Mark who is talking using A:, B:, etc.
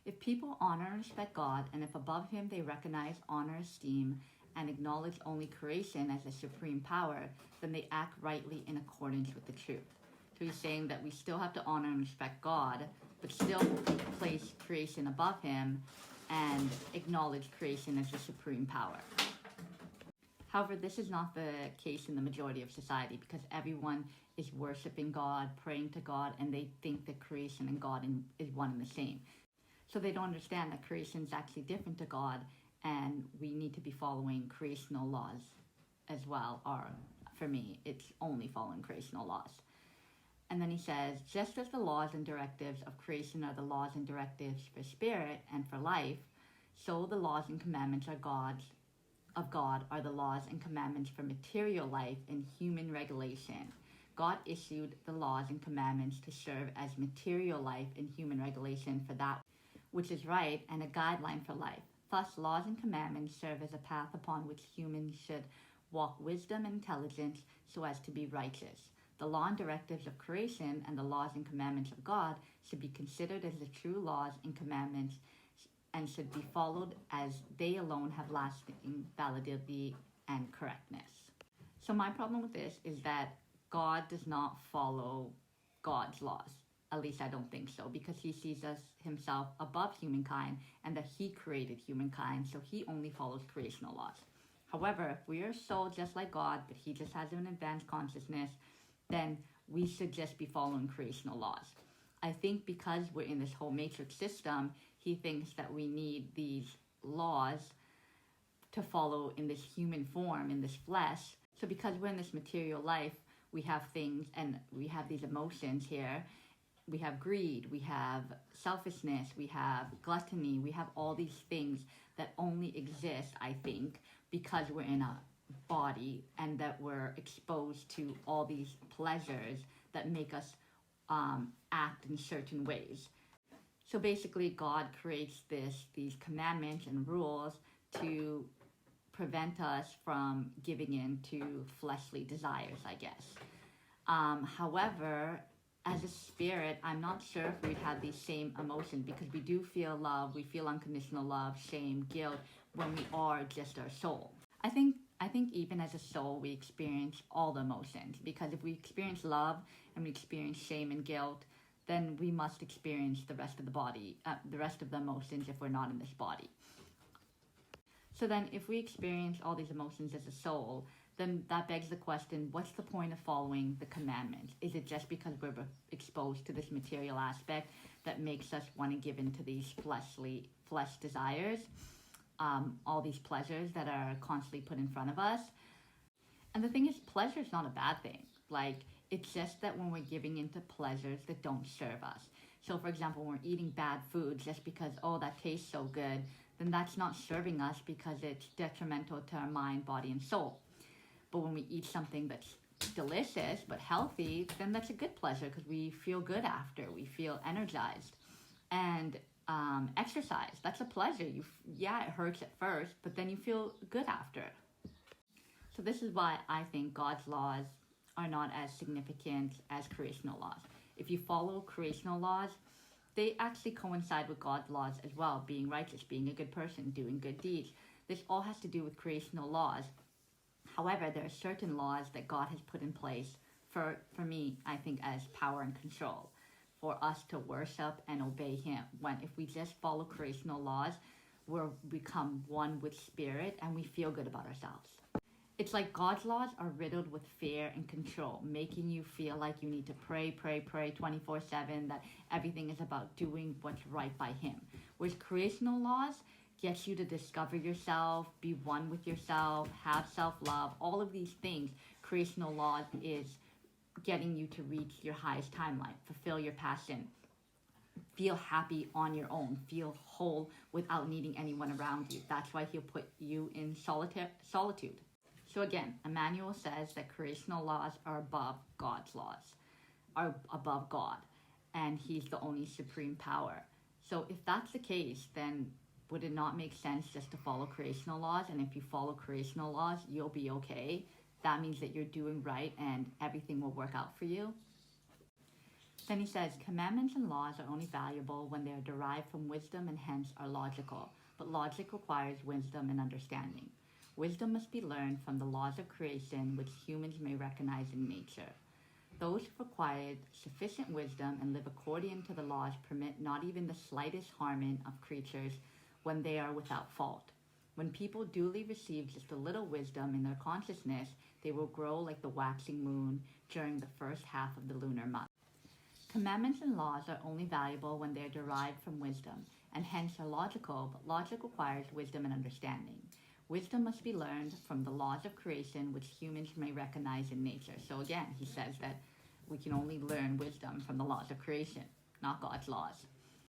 A: If people honor and respect God, and if above him they recognize, honor, esteem, and acknowledge only creation as a supreme power, then they act rightly in accordance with the truth. So he's saying that we still have to honor and respect God, but still place creation above him and acknowledge creation as the supreme power. However, this is not the case in the majority of society, because everyone is worshiping God, praying to God, and they think that creation and God is one and the same. So they don't understand that creation is actually different to God, and we need to be following creational laws as well. Or for me, it's only following creational laws. And then he says, just as the laws and directives of creation are the laws and directives for spirit and for life, so the laws and commandments of God are the laws and commandments for material life and human regulation. God issued the laws and commandments to serve as material life and human regulation for that which is right and a guideline for life. Thus, laws and commandments serve as a path upon which humans should walk wisdom and intelligence so as to be righteous. The law and directives of creation and the laws and commandments of God should be considered as the true laws and commandments and should be followed, as they alone have lasting validity and correctness. So my problem with this is that God does not follow God's laws. At least I don't think so, because he sees himself above humankind and that he created humankind, so he only follows creational laws. However, if we are a soul just like God, but he just has an advanced consciousness, then we should just be following creational laws. I think because we're in this whole matrix system, he thinks that we need these laws to follow in this human form, in this flesh. So because we're in this material life, we have things and we have these emotions here. We have greed, we have selfishness, we have gluttony, we have all these things that only exist, I think, because we're in a body and that we're exposed to all these pleasures that make us act in certain ways. So basically, God creates these commandments and rules to prevent us from giving in to fleshly desires, I guess. However, as a spirit, I'm not sure if we'd have these same emotions, because we do feel love, we feel unconditional love, shame, guilt, when we are just our soul. I think even as a soul, we experience all the emotions, because if we experience love and we experience shame and guilt, then we must experience the rest of the body, the rest of the emotions if we're not in this body. So then if we experience all these emotions as a soul, then that begs the question, what's the point of following the commandments? Is it just because we're exposed to this material aspect that makes us want to give into these flesh desires, all these pleasures that are constantly put in front of us? And the thing is, pleasure is not a bad thing. Like, it's just that when we're giving into pleasures that don't serve us. So for example, when we're eating bad food just because, oh, that tastes so good, then that's not serving us because it's detrimental to our mind, body, and soul. But when we eat something that's delicious but healthy, then that's a good pleasure because we feel good after. We feel energized. And exercise, that's a pleasure. It hurts at first, but then you feel good after. So this is why I think God's laws are not as significant as creational laws. If you follow creational laws, they actually coincide with God's laws as well, being righteous, being a good person, doing good deeds. This all has to do with creational laws. However, there are certain laws that God has put in place for me, I think, as power and control, for us to worship and obey him. If we just follow creational laws, we'll become one with spirit and we feel good about ourselves. It's like God's laws are riddled with fear and control, making you feel like you need to pray 24/7, that everything is about doing what's right by him. Whereas creational laws gets you to discover yourself, be one with yourself, have self-love, all of these things. Creational laws is getting you to reach your highest timeline, fulfill your passion, feel happy on your own, feel whole without needing anyone around you. That's why he'll put you in solitude. So again, Emmanuel says that creational laws are above God's laws, are above God, and he's the only supreme power. So if that's the case, then would it not make sense just to follow creational laws? And if you follow creational laws, you'll be okay. That means that you're doing right and everything will work out for you. Then he says, commandments and laws are only valuable when they are derived from wisdom and hence are logical, but logic requires wisdom and understanding. Wisdom must be learned from the laws of creation which humans may recognize in nature. Those who acquired sufficient wisdom and live according to the laws permit not even the slightest harming of creatures when they are without fault. When people duly receive just a little wisdom in their consciousness, they will grow like the waxing moon during the first half of the lunar month. Commandments and laws are only valuable when they are derived from wisdom, and hence are logical, but logic requires wisdom and understanding. Wisdom must be learned from the laws of creation which humans may recognize in nature. So again, he says that we can only learn wisdom from the laws of creation, not God's laws.